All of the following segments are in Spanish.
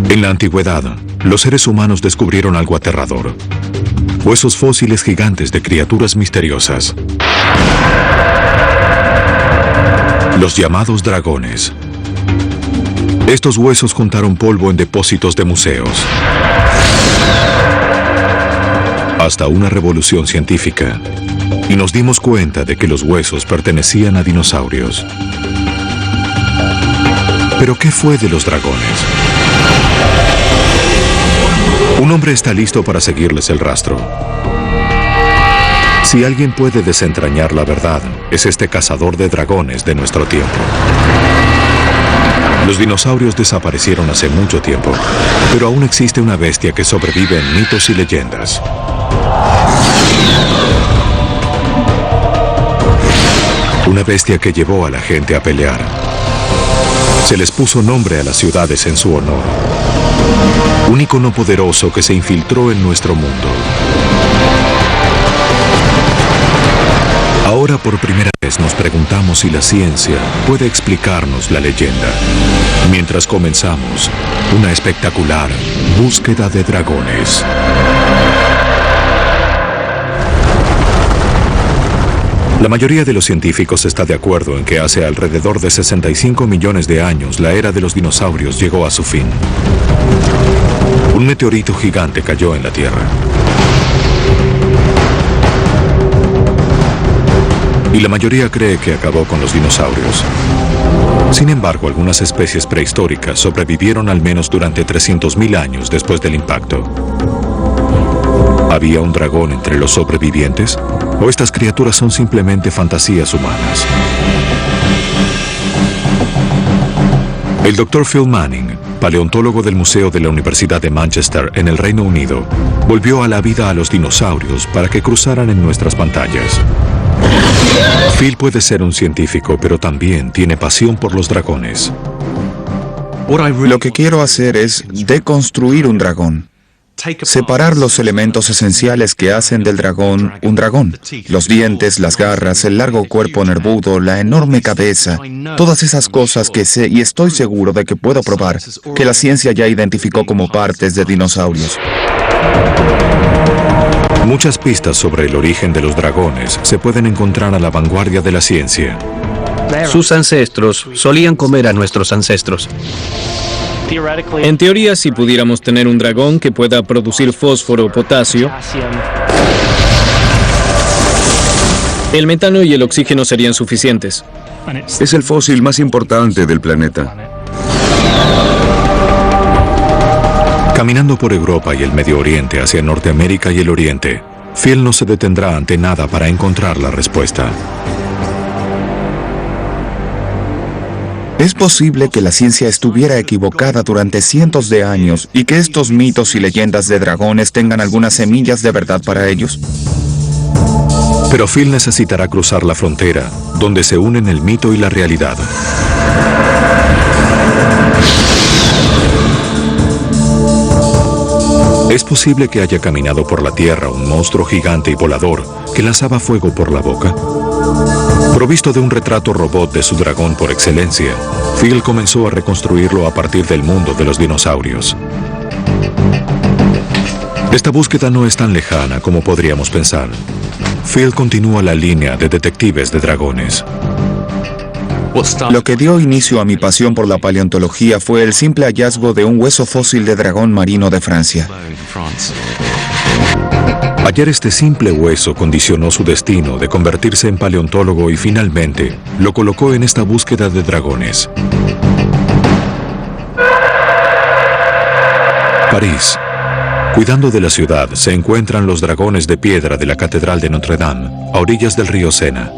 En la antigüedad, los seres humanos descubrieron algo aterrador: huesos fósiles gigantes de criaturas misteriosas. Los llamados dragones. Estos huesos juntaron polvo en depósitos de museos. Hasta una revolución científica, y nos dimos cuenta de que los huesos pertenecían a dinosaurios. ¿Pero qué fue de los dragones? Un hombre está listo para seguirles el rastro. Si alguien puede desentrañar la verdad, es este cazador de dragones de nuestro tiempo. Los dinosaurios desaparecieron hace mucho tiempo, pero aún existe una bestia que sobrevive en mitos y leyendas. Una bestia que llevó a la gente a pelear. Se les puso nombre a las ciudades en su honor. Un ícono poderoso que se infiltró en nuestro mundo. Ahora por primera vez nos preguntamos si la ciencia puede explicarnos la leyenda. Mientras comenzamos una espectacular búsqueda de dragones. La mayoría de los científicos está de acuerdo en que hace alrededor de 65 millones de años la era de los dinosaurios llegó a su fin. Un meteorito gigante cayó en la Tierra. Y la mayoría cree que acabó con los dinosaurios. Sin embargo, algunas especies prehistóricas sobrevivieron al menos durante 300.000 años después del impacto. ¿Había un dragón entre los sobrevivientes? ¿O estas criaturas son simplemente fantasías humanas? El Dr. Phil Manning, paleontólogo del Museo de la Universidad de Manchester en el Reino Unido, volvió a la vida a los dinosaurios para que cruzaran en nuestras pantallas. Phil puede ser un científico, pero también tiene pasión por los dragones. Lo que quiero hacer es deconstruir un dragón. Separar los elementos esenciales que hacen del dragón un dragón. Los dientes, las garras, el largo cuerpo nervudo, la enorme cabeza. Todas esas cosas que sé y estoy seguro de que puedo probar que la ciencia ya identificó como partes de dinosaurios. Muchas pistas sobre el origen de los dragones se pueden encontrar a la vanguardia de la ciencia. Sus ancestros solían comer a nuestros ancestros. En teoría, si pudiéramos tener un dragón que pueda producir fósforo o potasio, el metano y el oxígeno serían suficientes. Es el fósil más importante del planeta. Caminando por Europa y el Medio Oriente hacia Norteamérica y el Oriente, Phil no se detendrá ante nada para encontrar la respuesta. Es posible que la ciencia estuviera equivocada durante cientos de años y que estos mitos y leyendas de dragones tengan algunas semillas de verdad para ellos. Pero Phil necesitará cruzar la frontera, donde se unen el mito y la realidad. Es posible que haya caminado por la Tierra un monstruo gigante y volador que lanzaba fuego por la boca. Provisto de un retrato robot de su dragón por excelencia, Phil comenzó a reconstruirlo a partir del mundo de los dinosaurios. Esta búsqueda no es tan lejana como podríamos pensar. Phil continúa la línea de detectives de dragones. Lo que dio inicio a mi pasión por la paleontología fue el simple hallazgo de un hueso fósil de dragón marino de Francia. Hallar este simple hueso condicionó su destino de convertirse en paleontólogo y finalmente lo colocó en esta búsqueda de dragones. París. Cuidando de la ciudad se encuentran los dragones de piedra de la Catedral de Notre Dame, a orillas del río Sena.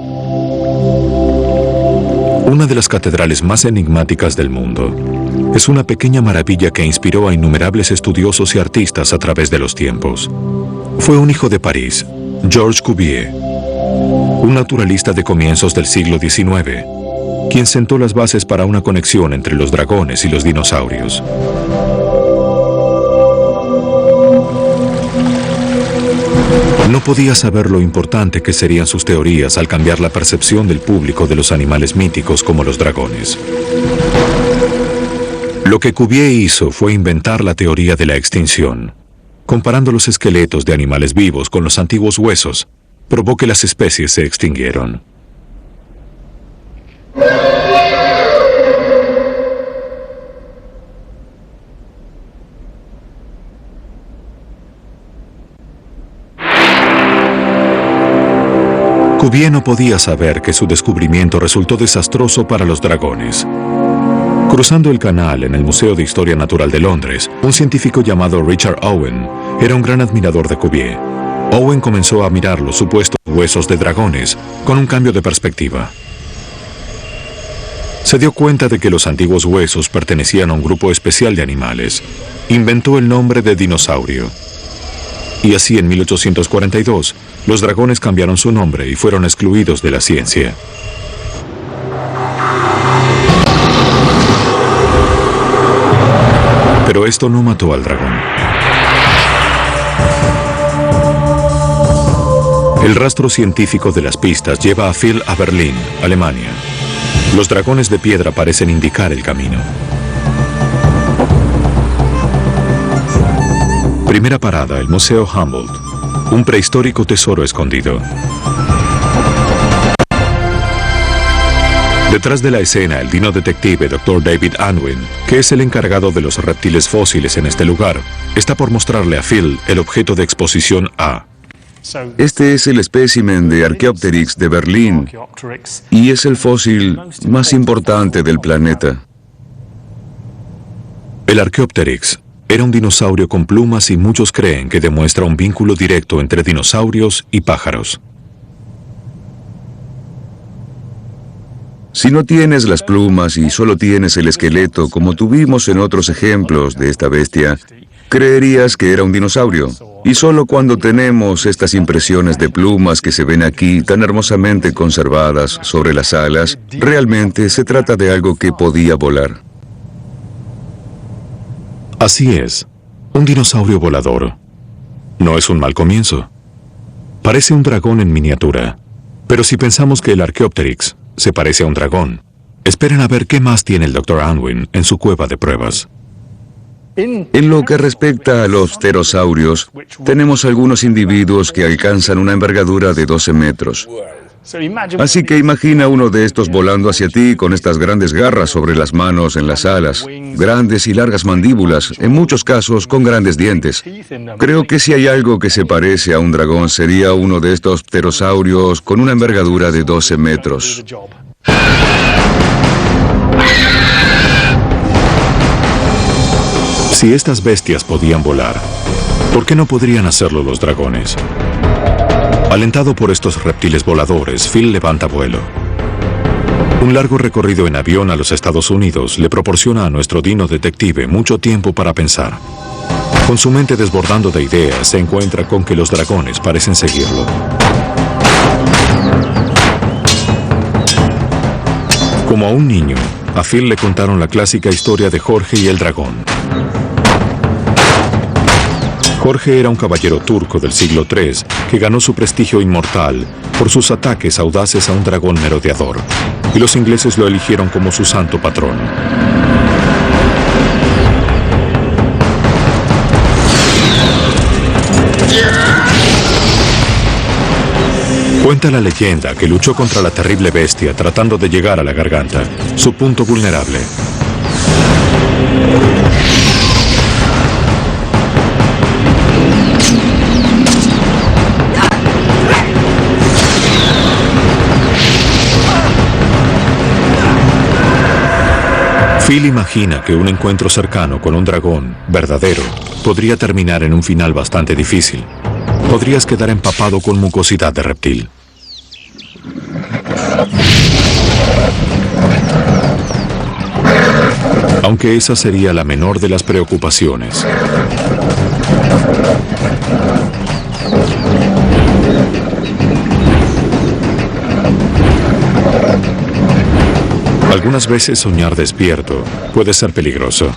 Una de las catedrales más enigmáticas del mundo. Es una pequeña maravilla que inspiró a innumerables estudiosos y artistas a través de los tiempos. Fue un hijo de París, Georges Cuvier, un naturalista de comienzos del siglo XIX, quien sentó las bases para una conexión entre los dragones y los dinosaurios. No podía saber lo importante que serían sus teorías al cambiar la percepción del público de los animales míticos como los dragones. Lo que Cuvier hizo fue inventar la teoría de la extinción. Comparando los esqueletos de animales vivos con los antiguos huesos, probó que las especies se extinguieron. Cuvier no podía saber que su descubrimiento resultó desastroso para los dragones. Cruzando el canal en el Museo de Historia Natural de Londres, un científico llamado Richard Owen era un gran admirador de Cuvier. Owen comenzó a mirar los supuestos huesos de dragones con un cambio de perspectiva. Se dio cuenta de que los antiguos huesos pertenecían a un grupo especial de animales. Inventó el nombre de dinosaurio. Y así en 1842, los dragones cambiaron su nombre y fueron excluidos de la ciencia. Pero esto no mató al dragón. El rastro científico de las pistas lleva a Phil a Berlín, Alemania. Los dragones de piedra parecen indicar el camino. Primera parada, el Museo Humboldt, un prehistórico tesoro escondido. Detrás de la escena, el dino detective Dr. David Unwin, que es el encargado de los reptiles fósiles en este lugar, está por mostrarle a Phil el objeto de exposición A. Este es el espécimen de Archaeopteryx de Berlín y es el fósil más importante del planeta. El Archaeopteryx era un dinosaurio con plumas y muchos creen que demuestra un vínculo directo entre dinosaurios y pájaros. Si no tienes las plumas y solo tienes el esqueleto, como tuvimos en otros ejemplos de esta bestia, creerías que era un dinosaurio. Y solo cuando tenemos estas impresiones de plumas que se ven aquí tan hermosamente conservadas sobre las alas, realmente se trata de algo que podía volar. Así es, un dinosaurio volador. No es un mal comienzo. Parece un dragón en miniatura. Pero si pensamos que el Archaeopteryx se parece a un dragón, esperen a ver qué más tiene el Dr. Unwin en su cueva de pruebas. En lo que respecta a los pterosaurios, tenemos algunos individuos que alcanzan una envergadura de 12 metros. Así que imagina uno de estos volando hacia ti con estas grandes garras sobre las manos en las alas, grandes y largas mandíbulas, en muchos casos con grandes dientes. Creo que si hay algo que se parece a un dragón sería uno de estos pterosaurios con una envergadura de 12 metros. Si estas bestias podían volar, ¿por qué no podrían hacerlo los dragones? Alentado por estos reptiles voladores, Phil levanta vuelo. Un largo recorrido en avión a los Estados Unidos le proporciona a nuestro dino detective mucho tiempo para pensar. Con su mente desbordando de ideas, se encuentra con que los dragones parecen seguirlo. Como a un niño, a Phil le contaron la clásica historia de Jorge y el dragón. Jorge era un caballero turco del siglo III que ganó su prestigio inmortal por sus ataques audaces a un dragón merodeador, y los ingleses lo eligieron como su santo patrón. Cuenta la leyenda que luchó contra la terrible bestia tratando de llegar a la garganta, su punto vulnerable. Phil imagina que un encuentro cercano con un dragón verdadero podría terminar en un final bastante difícil. Podrías quedar empapado con mucosidad de reptil. Aunque esa sería la menor de las preocupaciones. Algunas veces soñar despierto puede ser peligroso.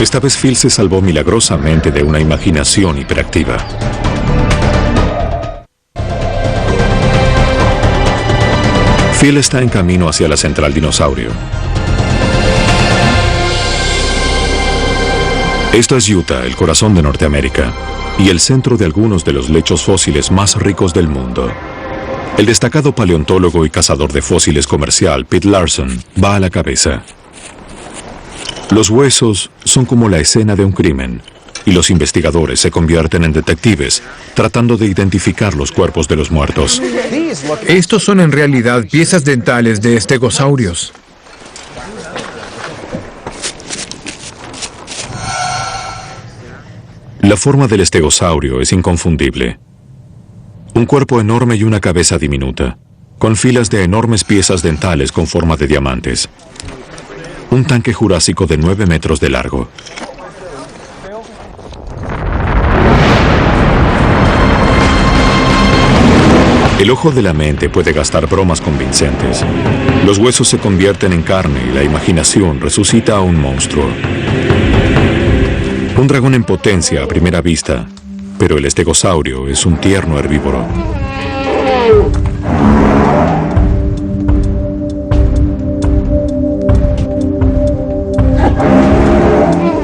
Esta vez Phil se salvó milagrosamente de una imaginación hiperactiva. Phil está en camino hacia la central dinosaurio. Esta es Utah, el corazón de Norteamérica, y el centro de algunos de los lechos fósiles más ricos del mundo. El destacado paleontólogo y cazador de fósiles comercial Pete Larson va a la cabeza. Los huesos son como la escena de un crimen, y los investigadores se convierten en detectives, tratando de identificar los cuerpos de los muertos. Estos son en realidad piezas dentales de estegosaurios. La forma del estegosaurio es inconfundible. Un cuerpo enorme y una cabeza diminuta, con filas de enormes piezas dentales con forma de diamantes. Un tanque jurásico de 9 metros de largo. El ojo de la mente puede gastar bromas convincentes. Los huesos se convierten en carne y la imaginación resucita a un monstruo. Un dragón en potencia a primera vista, pero el estegosaurio es un tierno herbívoro.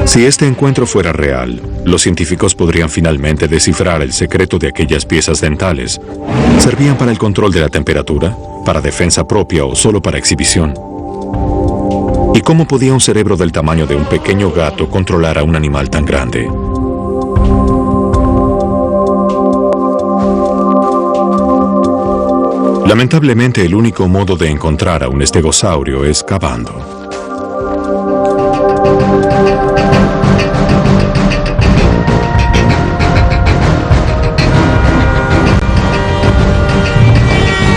Si este encuentro fuera real, los científicos podrían finalmente descifrar el secreto de aquellas piezas dentales. ¿Servían para el control de la temperatura, para defensa propia o solo para exhibición? ¿Y cómo podía un cerebro del tamaño de un pequeño gato controlar a un animal tan grande? Lamentablemente, el único modo de encontrar a un estegosaurio es cavando.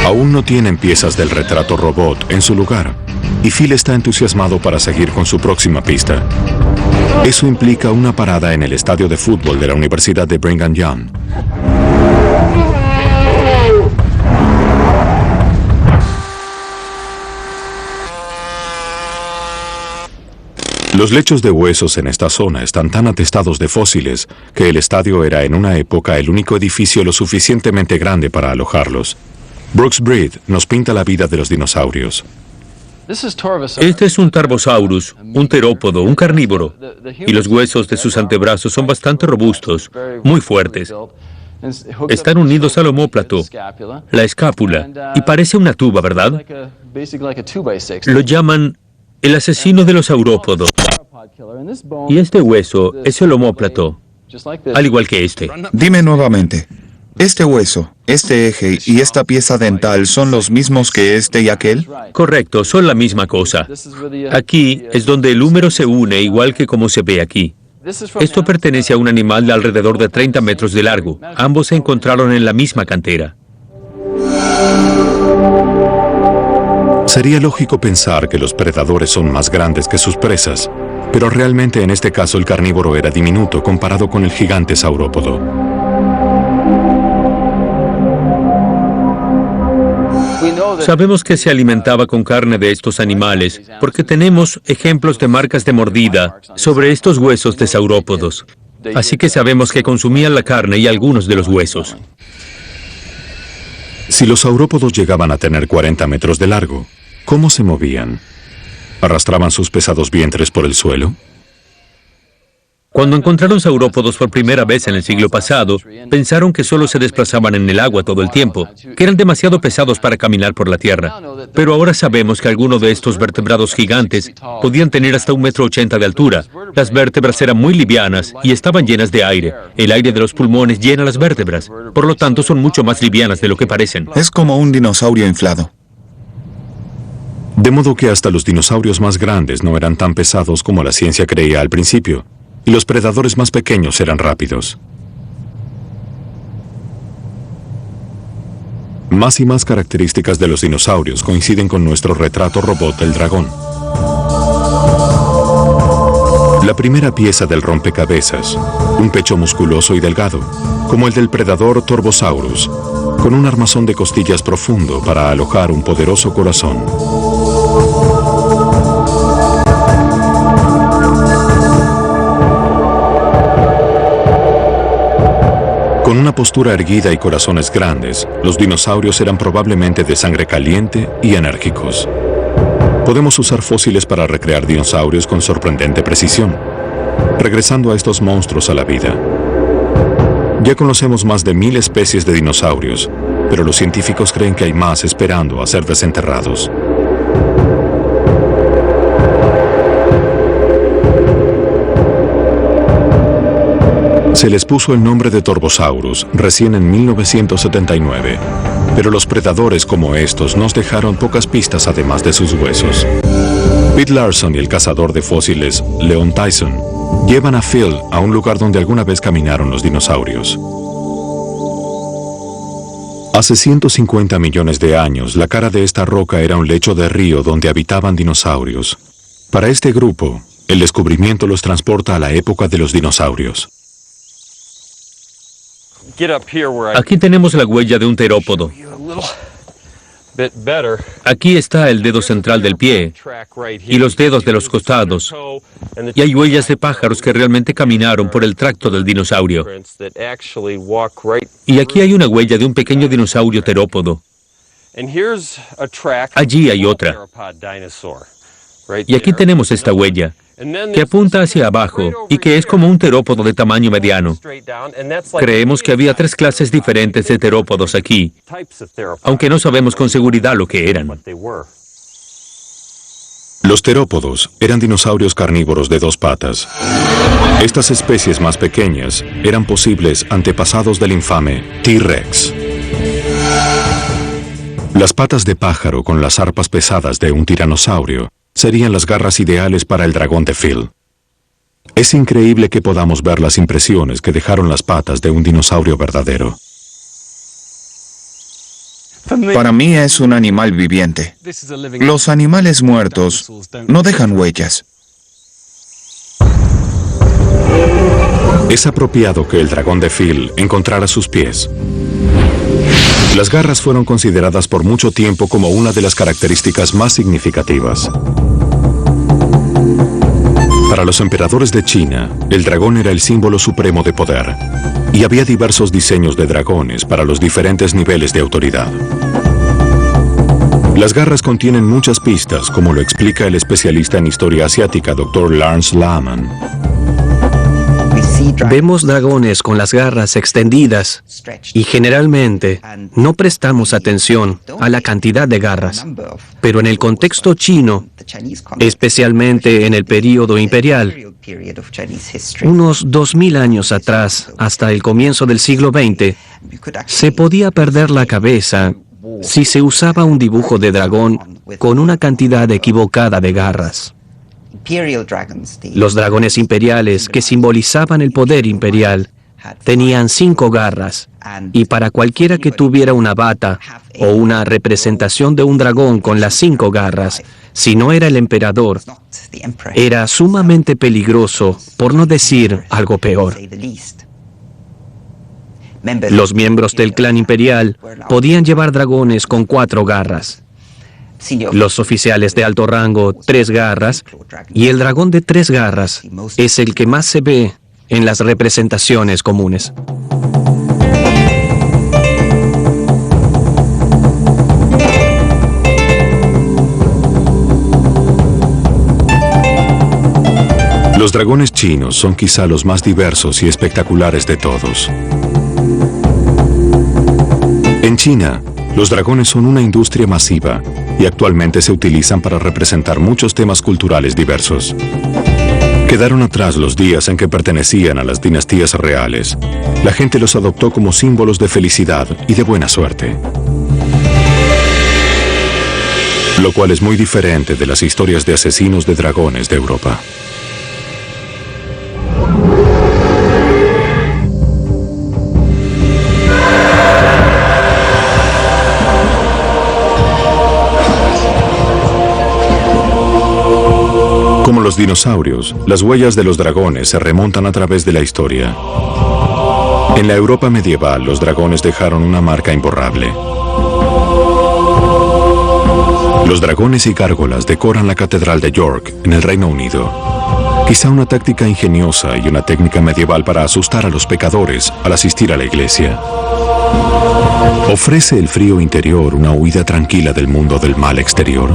Aún no tienen piezas del retrato robot en su lugar, y Phil está entusiasmado para seguir con su próxima pista. Eso implica una parada en el estadio de fútbol de la Universidad de Brigham Young. Los lechos de huesos en esta zona están tan atestados de fósiles que el estadio era en una época el único edificio lo suficientemente grande para alojarlos. Brooks Breed nos pinta la vida de los dinosaurios. Este es un Tarbosaurus, un terópodo, un carnívoro, y los huesos de sus antebrazos son bastante robustos, muy fuertes. Están unidos al omóplato, la escápula, y parece una tuba, ¿verdad? Lo llaman el asesino de los saurópodos. Y este hueso es el omóplato, al igual que este. Dime nuevamente, ¿este hueso, este eje y esta pieza dental son los mismos que este y aquel? Correcto, son la misma cosa. Aquí es donde el húmero se une, igual que como se ve aquí. Esto pertenece a un animal de alrededor de 30 metros de largo. Ambos se encontraron en la misma cantera. Sería lógico pensar que los predadores son más grandes que sus presas, pero realmente en este caso el carnívoro era diminuto comparado con el gigante saurópodo. Sabemos que se alimentaba con carne de estos animales porque tenemos ejemplos de marcas de mordida sobre estos huesos de saurópodos. Así que sabemos que consumían la carne y algunos de los huesos. Si los saurópodos llegaban a tener 40 metros de largo, ¿cómo se movían? ¿Arrastraban sus pesados vientres por el suelo? Cuando encontraron saurópodos por primera vez en el siglo pasado, pensaron que solo se desplazaban en el agua todo el tiempo, que eran demasiado pesados para caminar por la tierra. Pero ahora sabemos que algunos de estos vertebrados gigantes podían tener hasta 1,80 m de altura. Las vértebras eran muy livianas y estaban llenas de aire. El aire de los pulmones llena las vértebras. Por lo tanto, son mucho más livianas de lo que parecen. Es como un dinosaurio inflado. De modo que hasta los dinosaurios más grandes no eran tan pesados como la ciencia creía al principio. Y los predadores más pequeños eran rápidos. Más y más características de los dinosaurios coinciden con nuestro retrato robot del dragón. La primera pieza del rompecabezas, un pecho musculoso y delgado, como el del predador Torvosaurus, con un armazón de costillas profundo para alojar un poderoso corazón. Con una una postura erguida y corazones grandes, los dinosaurios eran probablemente de sangre caliente y enérgicos. Podemos usar fósiles para recrear dinosaurios con sorprendente precisión, regresando a estos monstruos a la vida. Ya conocemos más de 1000 especies de dinosaurios, pero los científicos creen que hay más esperando a ser desenterrados. Se les puso el nombre de Torvosaurus recién en 1979, pero los predadores como estos nos dejaron pocas pistas además de sus huesos. Pete Larson y el cazador de fósiles Leon Tyson llevan a Phil a un lugar donde alguna vez caminaron los dinosaurios. Hace 150 millones de años, la cara de esta roca era un lecho de río donde habitaban dinosaurios. Para este grupo, el descubrimiento los transporta a la época de los dinosaurios. Aquí tenemos la huella de un terópodo. Aquí está el dedo central del pie y los dedos de los costados. Y hay huellas de pájaros que realmente caminaron por el tracto del dinosaurio. Y aquí hay una huella de un pequeño dinosaurio terópodo. Allí hay otra. Y aquí tenemos esta huella, que apunta hacia abajo y que es como un terópodo de tamaño mediano. Creemos que había 3 clases diferentes de terópodos aquí, aunque no sabemos con seguridad lo que eran. Los terópodos eran dinosaurios carnívoros de 2 patas. Estas especies más pequeñas eran posibles antepasados del infame T-Rex. Las patas de pájaro con las arpas pesadas de un tiranosaurio serían las garras ideales para el dragón de Phil. Es increíble que podamos ver las impresiones que dejaron las patas de un dinosaurio verdadero. Para mí es un animal viviente. Los animales muertos no dejan huellas. Es apropiado que el dragón de Phil encontrara sus pies. Las garras fueron consideradas por mucho tiempo como una de las características más significativas. Para los emperadores de China, el dragón era el símbolo supremo de poder, y había diversos diseños de dragones para los diferentes niveles de autoridad. Las garras contienen muchas pistas, como lo explica el especialista en historia asiática, Dr. Lance Lahman. Vemos dragones con las garras extendidas y generalmente no prestamos atención a la cantidad de garras. Pero en el contexto chino, especialmente en el período imperial, unos 2000 años atrás, hasta el comienzo del siglo XX, se podía perder la cabeza si se usaba un dibujo de dragón con una cantidad equivocada de garras. Los dragones imperiales, que simbolizaban el poder imperial, tenían 5 garras, y para cualquiera que tuviera una bata o una representación de un dragón con las 5 garras, si no era el emperador, era sumamente peligroso, por no decir algo peor. Los miembros del clan imperial podían llevar dragones con 4 garras. Los oficiales de alto rango, 3 garras, y el dragón de 3 garras es el que más se ve en las representaciones comunes. Los dragones chinos son quizá los más diversos y espectaculares de todos. En China, los dragones son una industria masiva y actualmente se utilizan para representar muchos temas culturales diversos. Quedaron atrás los días en que pertenecían a las dinastías reales. La gente los adoptó como símbolos de felicidad y de buena suerte. Lo cual es muy diferente de las historias de asesinos de dragones de Europa. Como los dinosaurios, las huellas de los dragones se remontan a través de la historia. En la Europa medieval, los dragones dejaron una marca imborrable. Los dragones y gárgolas decoran la Catedral de York, en el Reino Unido. Quizá una táctica ingeniosa y una técnica medieval para asustar a los pecadores al asistir a la iglesia. ¿Ofrece el frío interior una huida tranquila del mundo del mal exterior?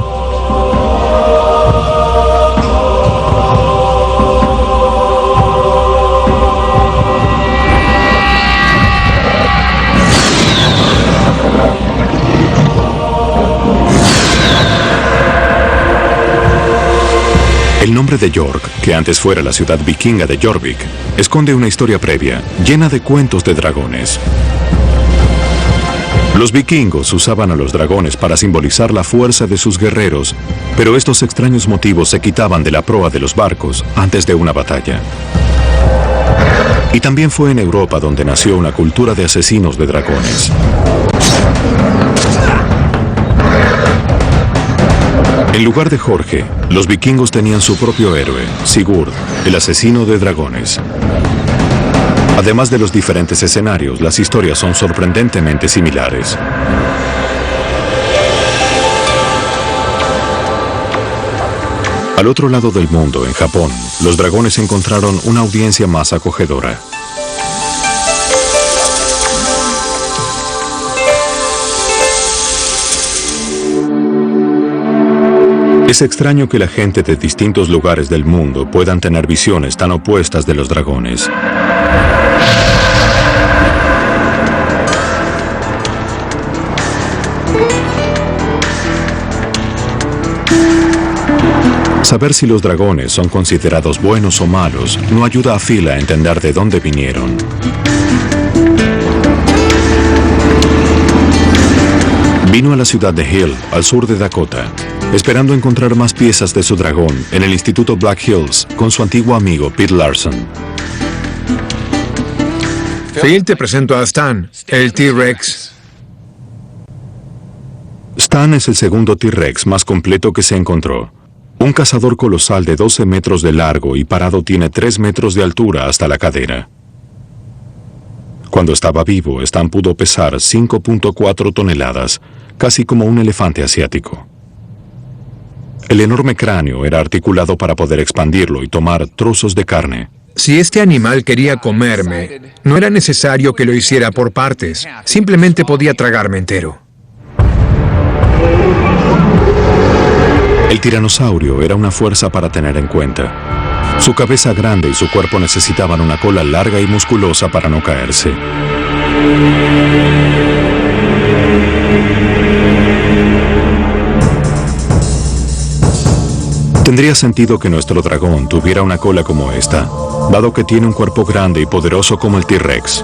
El nombre de York, que antes fuera la ciudad vikinga de Jorvik, esconde una historia previa, llena de cuentos de dragones. Los vikingos usaban a los dragones para simbolizar la fuerza de sus guerreros, pero estos extraños motivos se quitaban de la proa de los barcos antes de una batalla. Y también fue en Europa donde nació una cultura de asesinos de dragones. En lugar de Jorge, los vikingos tenían su propio héroe, Sigurd, el asesino de dragones. Además de los diferentes escenarios, las historias son sorprendentemente similares. Al otro lado del mundo, en Japón, los dragones encontraron una audiencia más acogedora. Es extraño que la gente de distintos lugares del mundo puedan tener visiones tan opuestas de los dragones. Saber si los dragones son considerados buenos o malos no ayuda a Phil a entender de dónde vinieron. Vino a la ciudad de Hill, al sur de Dakota, esperando encontrar más piezas de su dragón en el Instituto Black Hills con su antiguo amigo Pete Larson. Phil, te presento a Stan, el T-Rex. Stan es el segundo T-Rex más completo que se encontró. Un cazador colosal de 12 metros de largo y parado tiene 3 metros de altura hasta la cadera. Cuando estaba vivo, Stan pudo pesar 5.4 toneladas, casi como un elefante asiático. El enorme cráneo era articulado para poder expandirlo y tomar trozos de carne. Si este animal quería comerme, no era necesario que lo hiciera por partes. Simplemente podía tragarme entero. El tiranosaurio era una fuerza para tener en cuenta. Su cabeza grande y su cuerpo necesitaban una cola larga y musculosa para no caerse. Tendría sentido que nuestro dragón tuviera una cola como esta, dado que tiene un cuerpo grande y poderoso como el T-Rex.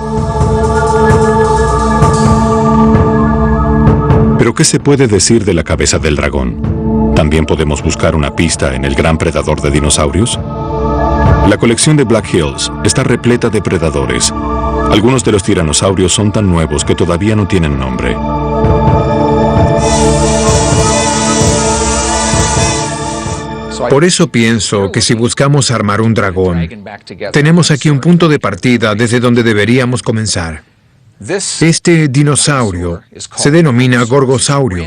¿Pero qué se puede decir de la cabeza del dragón? ¿También podemos buscar una pista en el gran predador de dinosaurios? La colección de Black Hills está repleta de predadores. Algunos de los tiranosaurios son tan nuevos que todavía no tienen nombre. Por eso pienso que si buscamos armar un dragón, tenemos aquí un punto de partida desde donde deberíamos comenzar. Este dinosaurio se denomina Gorgosaurio.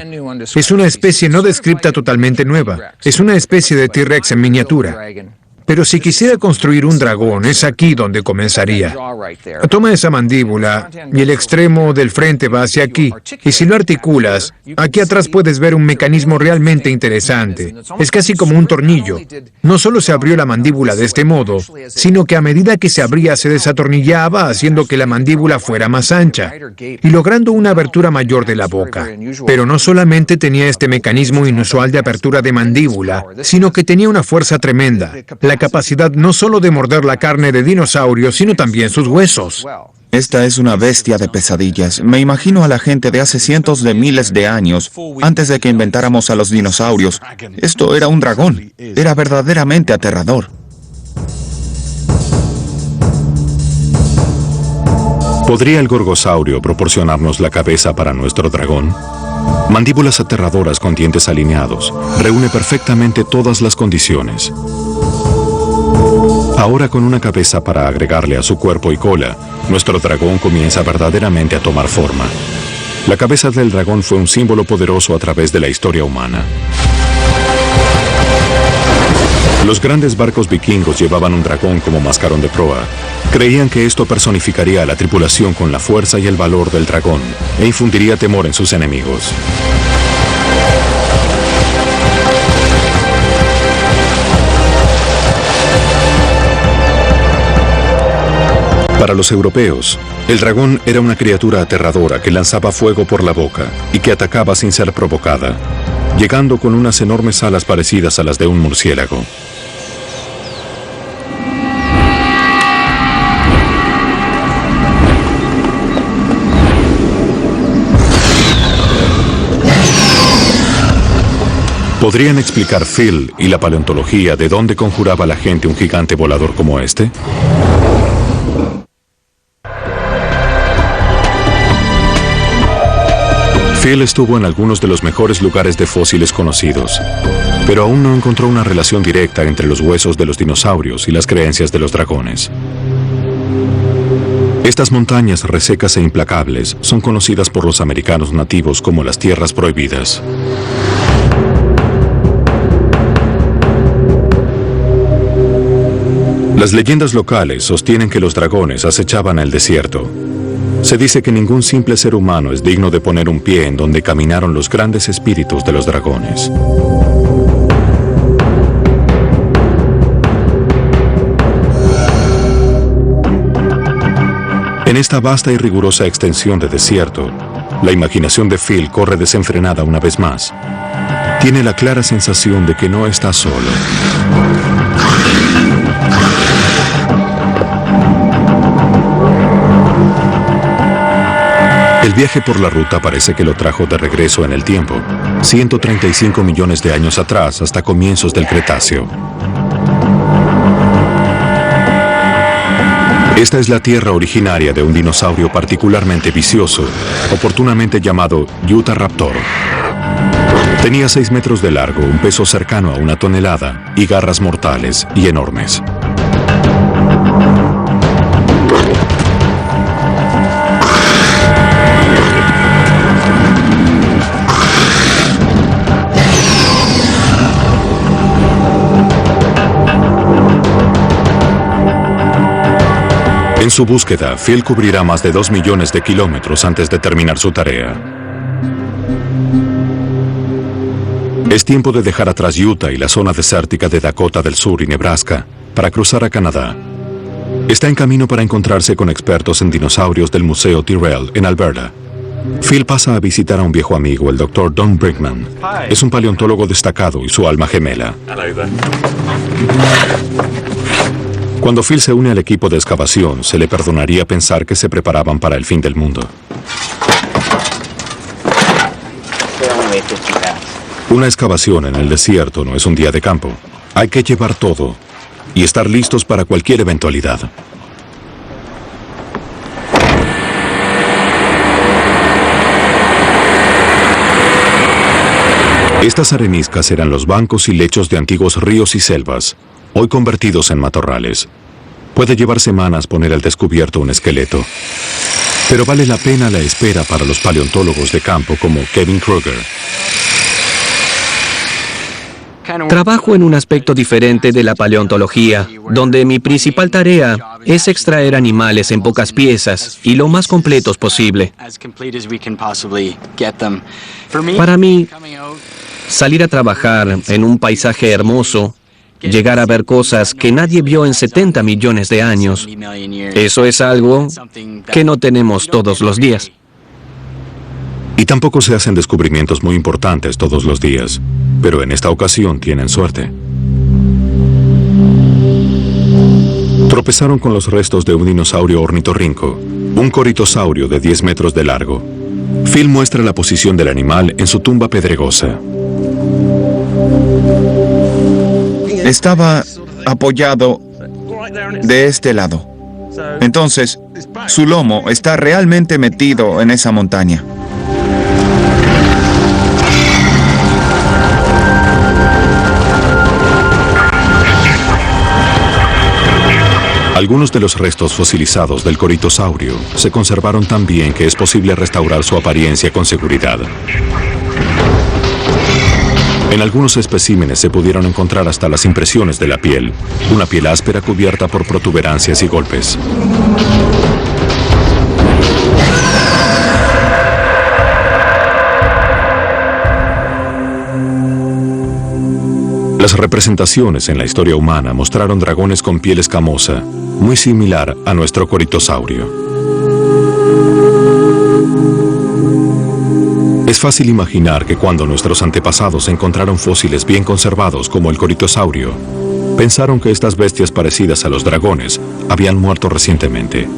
Es una especie no descripta totalmente nueva. Es una especie de T-Rex en miniatura. Pero si quisiera construir un dragón, es aquí donde comenzaría. Toma esa mandíbula y el extremo del frente va hacia aquí. Y si lo articulas, aquí atrás puedes ver un mecanismo realmente interesante. Es casi como un tornillo. No solo se abrió la mandíbula de este modo, sino que a medida que se abría se desatornillaba, haciendo que la mandíbula fuera más ancha y logrando una abertura mayor de la boca. Pero no solamente tenía este mecanismo inusual de apertura de mandíbula, sino que tenía una fuerza tremenda. La capacidad no solo de morder la carne de dinosaurios, sino también sus huesos. Esta es una bestia de pesadillas. Me imagino a la gente de hace cientos de miles de años, antes de que inventáramos a los dinosaurios. Esto era un dragón. Era verdaderamente aterrador. ¿Podría el gorgosaurio proporcionarnos la cabeza para nuestro dragón? Mandíbulas aterradoras con dientes alineados. Reúne perfectamente todas las condiciones. Ahora con una cabeza para agregarle a su cuerpo y cola, nuestro dragón comienza verdaderamente a tomar forma. La cabeza del dragón fue un símbolo poderoso a través de la historia humana. Los grandes barcos vikingos llevaban un dragón como mascarón de proa. Creían que esto personificaría a la tripulación con la fuerza y el valor del dragón e infundiría temor en sus enemigos. Para los europeos, el dragón era una criatura aterradora que lanzaba fuego por la boca y que atacaba sin ser provocada, llegando con unas enormes alas parecidas a las de un murciélago. ¿Podrían explicar Phil y la paleontología de dónde conjuraba la gente un gigante volador como este? Phil estuvo en algunos de los mejores lugares de fósiles conocidos, pero aún no encontró una relación directa entre los huesos de los dinosaurios y las creencias de los dragones. Estas montañas resecas e implacables son conocidas por los americanos nativos como las tierras prohibidas. Las leyendas locales sostienen que los dragones acechaban el desierto. Se dice que ningún simple ser humano es digno de poner un pie en donde caminaron los grandes espíritus de los dragones. En esta vasta y rigurosa extensión de desierto, la imaginación de Phil corre desenfrenada una vez más. Tiene la clara sensación de que no está solo. El viaje por la ruta parece que lo trajo de regreso en el tiempo, 135 millones de años atrás hasta comienzos del Cretáceo. Esta es la tierra originaria de un dinosaurio particularmente vicioso, oportunamente llamado Utahraptor. Tenía 6 metros de largo, un peso cercano a 1 tonelada y garras mortales y enormes. En su búsqueda, Phil cubrirá más de 2 millones de kilómetros antes de terminar su tarea. Es tiempo de dejar atrás Utah y la zona desértica de Dakota del Sur y Nebraska para cruzar a Canadá. Está en camino para encontrarse con expertos en dinosaurios del Museo Tyrrell en Alberta. Phil pasa a visitar a un viejo amigo, el Dr. Don Brinkman. Es un paleontólogo destacado y su alma gemela. Cuando Phil se une al equipo de excavación, se le perdonaría pensar que se preparaban para el fin del mundo. Una excavación en el desierto no es un día de campo. Hay que llevar todo y estar listos para cualquier eventualidad. Estas areniscas eran los bancos y lechos de antiguos ríos y selvas, hoy convertidos en matorrales. Puede llevar semanas poner al descubierto un esqueleto, pero vale la pena la espera para los paleontólogos de campo como Kevin Kruger. Trabajo en un aspecto diferente de la paleontología, donde mi principal tarea es extraer animales en pocas piezas y lo más completos posible. Para mí, salir a trabajar en un paisaje hermoso, llegar a ver cosas que nadie vio en 70 millones de años, eso es algo que no tenemos todos los días. Y tampoco se hacen descubrimientos muy importantes todos los días, pero en esta ocasión tienen suerte. Tropezaron con los restos de un dinosaurio ornitorrinco, un coritosaurio de 10 metros de largo. Phil muestra la posición del animal en su tumba pedregosa. Estaba apoyado de este lado. Entonces, su lomo está realmente metido en esa montaña. Algunos de los restos fosilizados del coritosaurio se conservaron tan bien que es posible restaurar su apariencia con seguridad. En algunos especímenes se pudieron encontrar hasta las impresiones de la piel, una piel áspera cubierta por protuberancias y golpes. Las representaciones en la historia humana mostraron dragones con piel escamosa, muy similar a nuestro coritosaurio. Es fácil imaginar que cuando nuestros antepasados encontraron fósiles bien conservados como el coritosaurio, pensaron que estas bestias parecidas a los dragones habían muerto recientemente.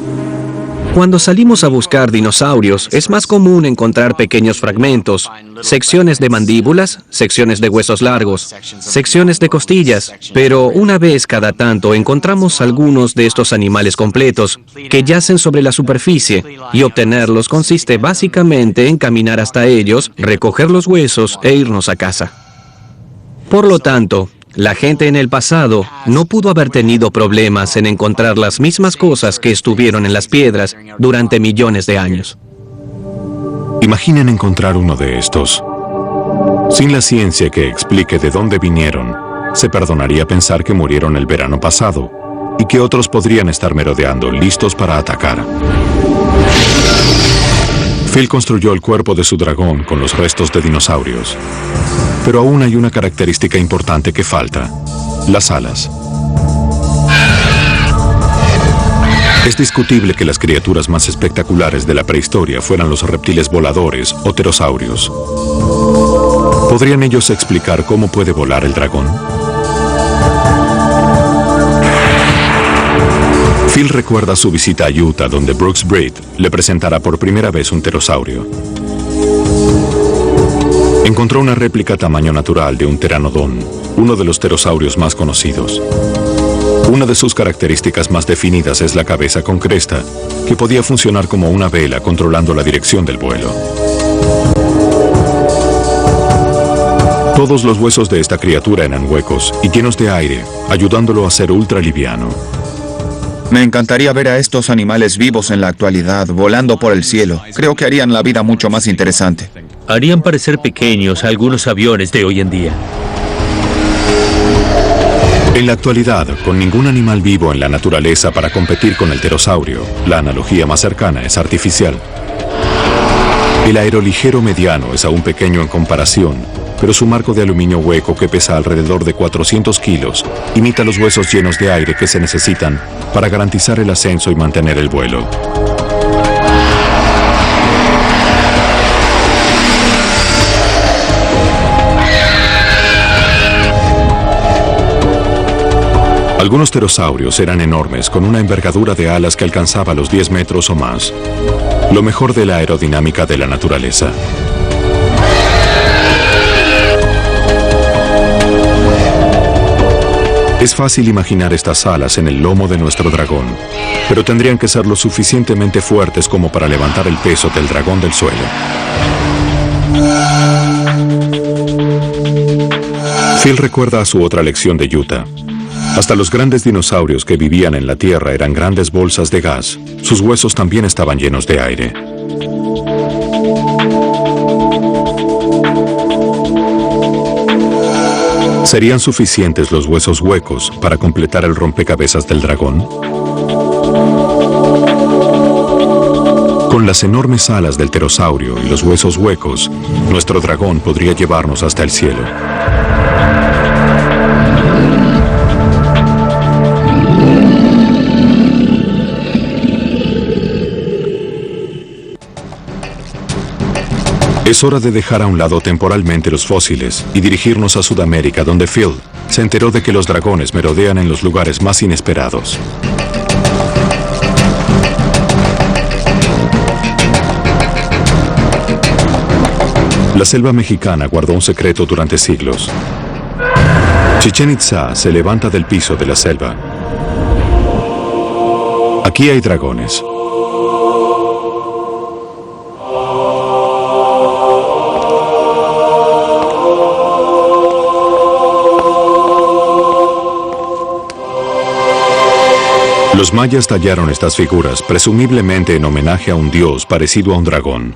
Cuando salimos a buscar dinosaurios, es más común encontrar pequeños fragmentos, secciones de mandíbulas, secciones de huesos largos, secciones de costillas, pero una vez cada tanto encontramos algunos de estos animales completos que yacen sobre la superficie, y obtenerlos consiste básicamente en caminar hasta ellos, recoger los huesos e irnos a casa. Por lo tanto, la gente en el pasado no pudo haber tenido problemas en encontrar las mismas cosas que estuvieron en las piedras durante millones de años. Imaginen encontrar uno de estos. Sin la ciencia que explique de dónde vinieron, se perdonaría pensar que murieron el verano pasado y que otros podrían estar merodeando listos para atacar. Phil construyó el cuerpo de su dragón con los restos de dinosaurios. Pero aún hay una característica importante que falta: las alas. Es discutible que las criaturas más espectaculares de la prehistoria fueran los reptiles voladores o pterosaurios. ¿Podrían ellos explicar cómo puede volar el dragón? Phil recuerda su visita a Utah, donde Brooks Breed le presentará por primera vez un pterosaurio. Encontró una réplica tamaño natural de un pteranodón, uno de los pterosaurios más conocidos. Una de sus características más definidas es la cabeza con cresta, que podía funcionar como una vela controlando la dirección del vuelo. Todos los huesos de esta criatura eran huecos y llenos de aire, ayudándolo a ser ultra liviano. Me encantaría ver a estos animales vivos en la actualidad, volando por el cielo. Creo que harían la vida mucho más interesante. Harían parecer pequeños a algunos aviones de hoy en día. En la actualidad, con ningún animal vivo en la naturaleza para competir con el pterosaurio, la analogía más cercana es artificial. El aeroligero mediano es aún pequeño en comparación, pero su marco de aluminio hueco, que pesa alrededor de 400 kilos, imita los huesos llenos de aire que se necesitan para garantizar el ascenso y mantener el vuelo. Algunos pterosaurios eran enormes, con una envergadura de alas que alcanzaba los 10 metros o más. Lo mejor de la aerodinámica de la naturaleza. Es fácil imaginar estas alas en el lomo de nuestro dragón, pero tendrían que ser lo suficientemente fuertes como para levantar el peso del dragón del suelo. Phil recuerda a su otra lección de Utah. Hasta los grandes dinosaurios que vivían en la Tierra eran grandes bolsas de gas. Sus huesos también estaban llenos de aire. ¿Serían suficientes los huesos huecos para completar el rompecabezas del dragón? Con las enormes alas del pterosaurio y los huesos huecos, nuestro dragón podría llevarnos hasta el cielo. Es hora de dejar a un lado temporalmente los fósiles y dirigirnos a Sudamérica, donde Phil se enteró de que los dragones merodean en los lugares más inesperados. La selva mexicana guardó un secreto durante siglos. Chichén Itzá se levanta del piso de la selva. Aquí hay dragones. Los mayas tallaron estas figuras, presumiblemente en homenaje a un dios parecido a un dragón.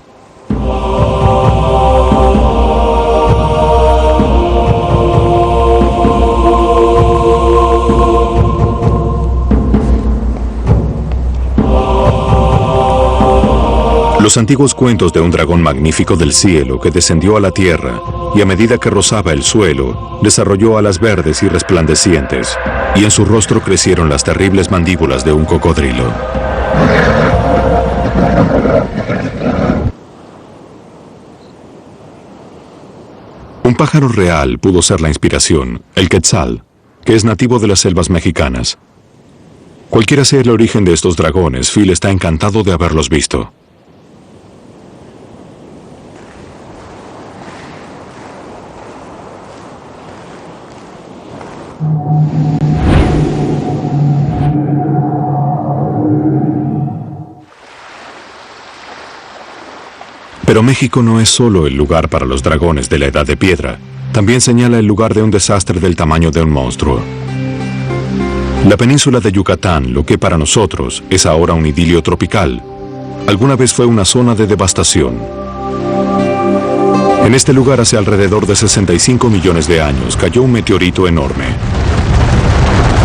Los antiguos cuentos de un dragón magnífico del cielo que descendió a la tierra y a medida que rozaba el suelo, desarrolló alas verdes y resplandecientes, y en su rostro crecieron las terribles mandíbulas de un cocodrilo. Un pájaro real pudo ser la inspiración, el quetzal, que es nativo de las selvas mexicanas. Cualquiera sea el origen de estos dragones, Phil está encantado de haberlos visto. Pero México no es solo el lugar para los dragones de la Edad de Piedra, también señala el lugar de un desastre del tamaño de un monstruo. La península de Yucatán, lo que para nosotros es ahora un idilio tropical, alguna vez fue una zona de devastación. En este lugar hace alrededor de 65 millones de años cayó un meteorito enorme.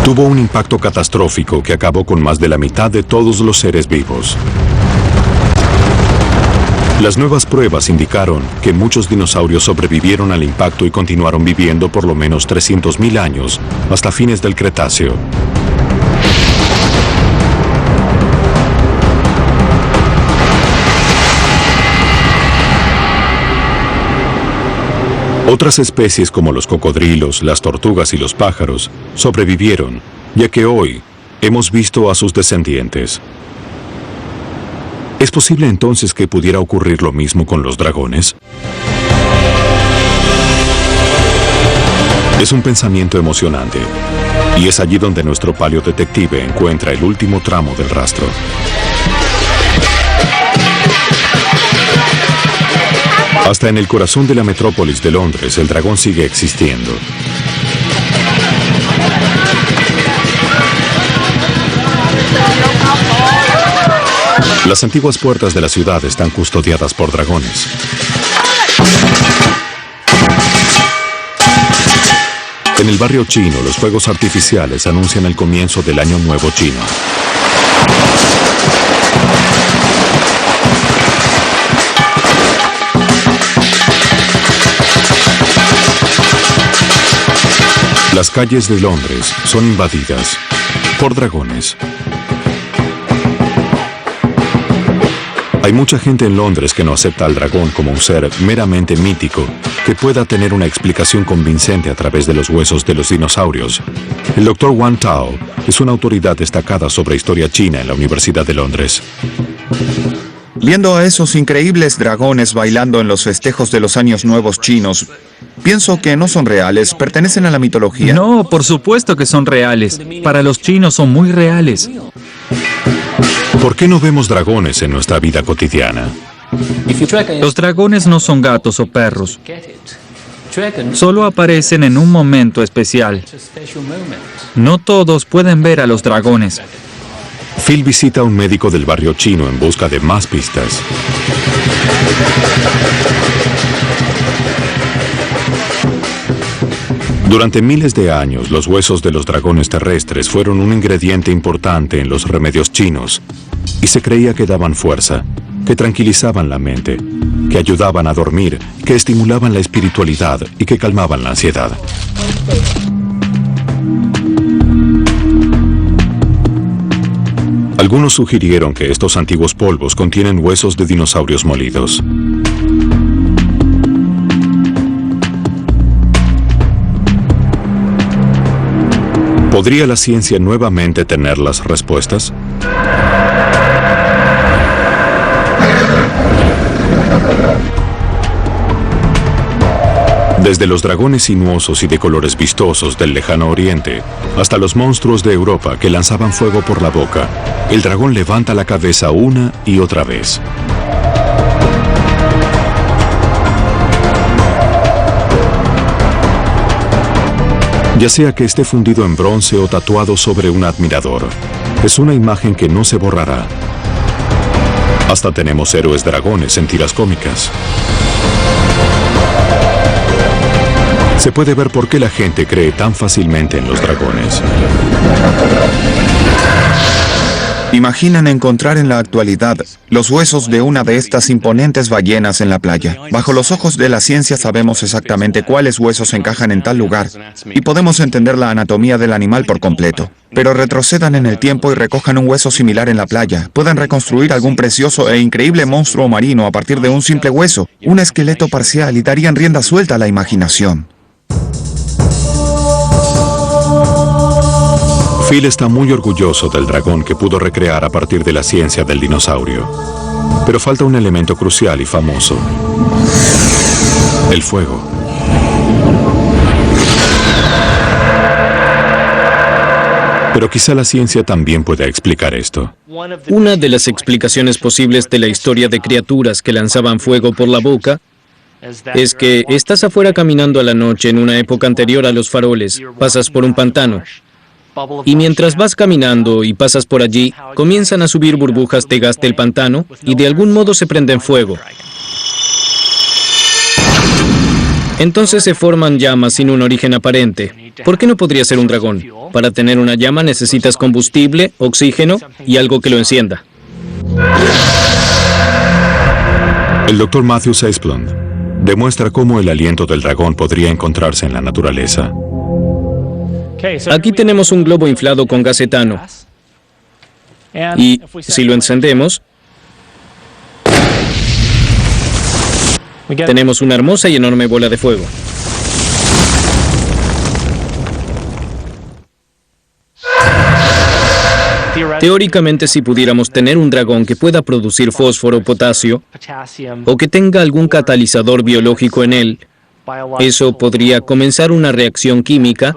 Tuvo un impacto catastrófico que acabó con más de la mitad de todos los seres vivos. Las nuevas pruebas indicaron que muchos dinosaurios sobrevivieron al impacto y continuaron viviendo por lo menos 300.000 años, hasta fines del Cretáceo. Otras especies como los cocodrilos, las tortugas y los pájaros sobrevivieron, ya que hoy hemos visto a sus descendientes. ¿Es posible entonces que pudiera ocurrir lo mismo con los dragones? Es un pensamiento emocionante, y es allí donde nuestro paleodetective encuentra el último tramo del rastro. Hasta en el corazón de la metrópolis de Londres, el dragón sigue existiendo. Las antiguas puertas de la ciudad están custodiadas por dragones. En el barrio chino, los fuegos artificiales anuncian el comienzo del Año Nuevo chino. Las calles de Londres son invadidas por dragones. Hay mucha gente en Londres que no acepta al dragón como un ser meramente mítico que pueda tener una explicación convincente a través de los huesos de los dinosaurios. El Dr. Wang Tao es una autoridad destacada sobre historia china en la Universidad de Londres. Viendo a esos increíbles dragones bailando en los festejos de los años nuevos chinos, pienso que no son reales, pertenecen a la mitología. No, por supuesto que son reales. Para los chinos son muy reales. ¿Por qué no vemos dragones en nuestra vida cotidiana? Los dragones no son gatos o perros. Solo aparecen en un momento especial. No todos pueden ver a los dragones. Phil visita a un médico del barrio chino en busca de más pistas. Durante miles de años, los huesos de los dragones terrestres fueron un ingrediente importante en los remedios chinos, y se creía que daban fuerza, que tranquilizaban la mente, que ayudaban a dormir, que estimulaban la espiritualidad y que calmaban la ansiedad. Algunos sugirieron que estos antiguos polvos contienen huesos de dinosaurios molidos. ¿Podría la ciencia nuevamente tener las respuestas? Desde los dragones sinuosos y de colores vistosos del lejano oriente, hasta los monstruos de Europa que lanzaban fuego por la boca, el dragón levanta la cabeza una y otra vez. Ya sea que esté fundido en bronce o tatuado sobre un admirador, es una imagen que no se borrará. Hasta tenemos héroes dragones en tiras cómicas. Se puede ver por qué la gente cree tan fácilmente en los dragones. Imaginen encontrar en la actualidad los huesos de una de estas imponentes ballenas en la playa. Bajo los ojos de la ciencia sabemos exactamente cuáles huesos encajan en tal lugar y podemos entender la anatomía del animal por completo. Pero retrocedan en el tiempo y recojan un hueso similar en la playa. Pueden reconstruir algún precioso e increíble monstruo marino a partir de un simple hueso, un esqueleto parcial, y darían rienda suelta a la imaginación. Phil está muy orgulloso del dragón que pudo recrear a partir de la ciencia del dinosaurio. Pero falta un elemento crucial y famoso: el fuego. Pero quizá la ciencia también pueda explicar esto. Una de las explicaciones posibles de la historia de criaturas que lanzaban fuego por la boca es que estás afuera caminando a la noche en una época anterior a los faroles, pasas por un pantano, y mientras vas caminando y pasas por allí, comienzan a subir burbujas de gas del pantano y de algún modo se prenden fuego. Entonces se forman llamas sin un origen aparente. ¿Por qué no podría ser un dragón? Para tener una llama necesitas combustible, oxígeno y algo que lo encienda. El Dr. Matthew Seisplund demuestra cómo el aliento del dragón podría encontrarse en la naturaleza. Aquí tenemos un globo inflado con gas etano. Y si lo encendemos, tenemos una hermosa y enorme bola de fuego. Teóricamente, si pudiéramos tener un dragón que pueda producir fósforo o potasio, o que tenga algún catalizador biológico en él, eso podría comenzar una reacción química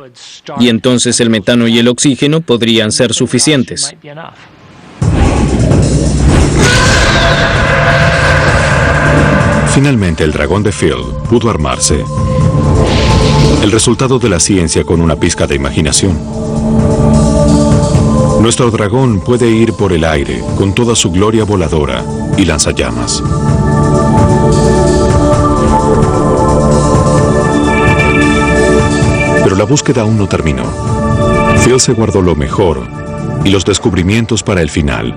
y entonces el metano y el oxígeno podrían ser suficientes. Finalmente, el dragón de Phil pudo armarse. El resultado de la ciencia con una pizca de imaginación. Nuestro dragón puede ir por el aire con toda su gloria voladora y lanzallamas. Pero la búsqueda aún no terminó. Phil se guardó lo mejor y los descubrimientos para el final.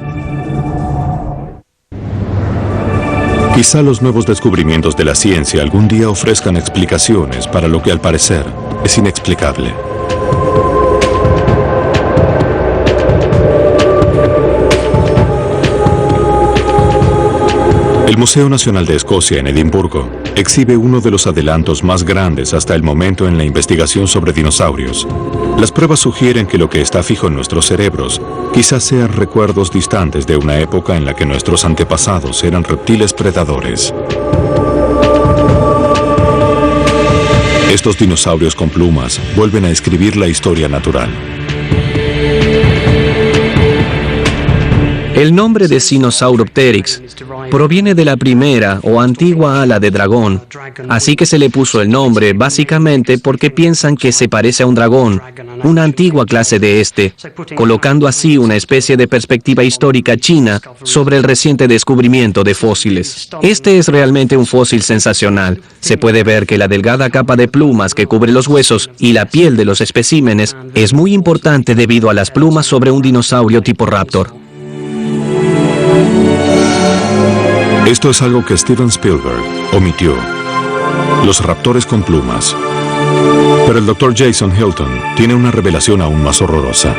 Quizá los nuevos descubrimientos de la ciencia algún día ofrezcan explicaciones para lo que al parecer es inexplicable. El Museo Nacional de Escocia en Edimburgo exhibe uno de los adelantos más grandes hasta el momento en la investigación sobre dinosaurios. Las pruebas sugieren que lo que está fijo en nuestros cerebros quizás sean recuerdos distantes de una época en la que nuestros antepasados eran reptiles predadores. Estos dinosaurios con plumas vuelven a escribir la historia natural. El nombre de Sinosauropteryx proviene de la primera o antigua ala de dragón, así que se le puso el nombre básicamente porque piensan que se parece a un dragón, una antigua clase de este, colocando así una especie de perspectiva histórica china sobre el reciente descubrimiento de fósiles. Este es realmente un fósil sensacional. Se puede ver que la delgada capa de plumas que cubre los huesos y la piel de los especímenes es muy importante debido a las plumas sobre un dinosaurio tipo raptor. Esto es algo que Steven Spielberg omitió: los raptores con plumas. Pero el Dr. Jason Hilton tiene una revelación aún más horrorosa.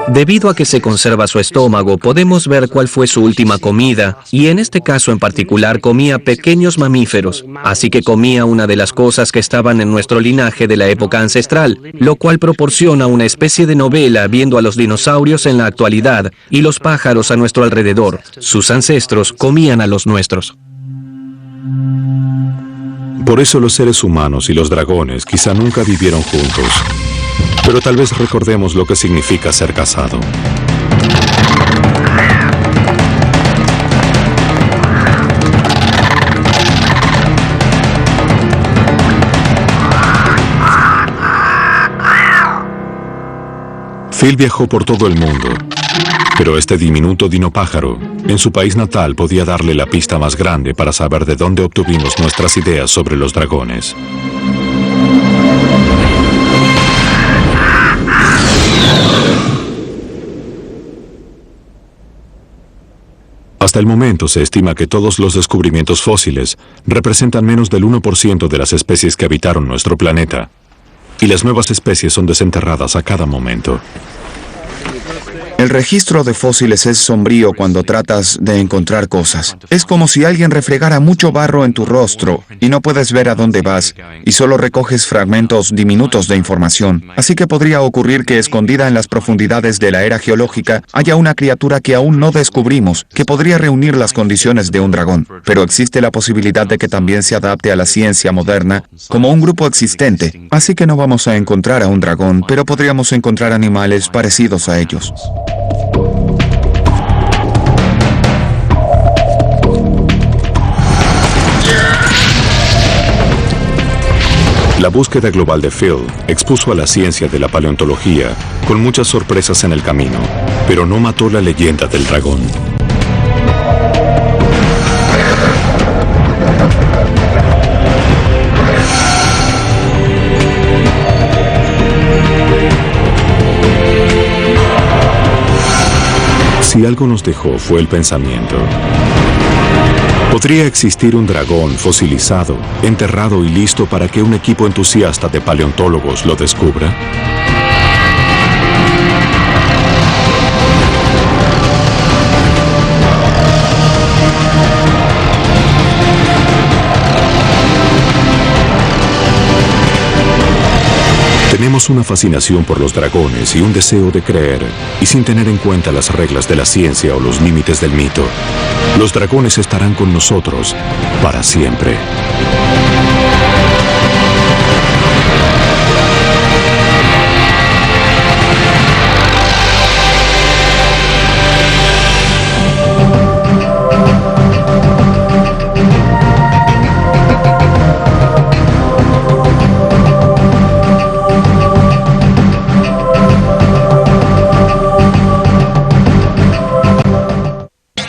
Debido a que se conserva su estómago, podemos ver cuál fue su última comida, y en este caso en particular comía pequeños mamíferos, así que comía una de las cosas que estaban en nuestro linaje de la época ancestral, lo cual proporciona una especie de novela viendo a los dinosaurios en la actualidad y los pájaros a nuestro alrededor. Sus ancestros comían a los nuestros. Por eso los seres humanos y los dragones quizá nunca vivieron juntos. Pero tal vez recordemos lo que significa ser casado. Phil viajó por todo el mundo, pero este diminuto dinopájaro, en su país natal, podía darle la pista más grande para saber de dónde obtuvimos nuestras ideas sobre los dragones. Hasta el momento se estima que todos los descubrimientos fósiles representan menos del 1% de las especies que habitaron nuestro planeta. Y las nuevas especies son desenterradas a cada momento. El registro de fósiles es sombrío cuando tratas de encontrar cosas. Es como si alguien refregara mucho barro en tu rostro y no puedes ver a dónde vas y solo recoges fragmentos diminutos de información. Así que podría ocurrir que escondida en las profundidades de la era geológica haya una criatura que aún no descubrimos, que podría reunir las condiciones de un dragón. Pero existe la posibilidad de que también se adapte a la ciencia moderna como un grupo existente. Así que no vamos a encontrar a un dragón, pero podríamos encontrar animales parecidos a ellos. La búsqueda global de Phil expuso a la ciencia de la paleontología con muchas sorpresas en el camino, pero no mató la leyenda del dragón. Si algo nos dejó fue el pensamiento. ¿Podría existir un dragón fosilizado, enterrado y listo para que un equipo entusiasta de paleontólogos lo descubra? Tenemos una fascinación por los dragones y un deseo de creer, y sin tener en cuenta las reglas de la ciencia o los límites del mito. Los dragones estarán con nosotros para siempre.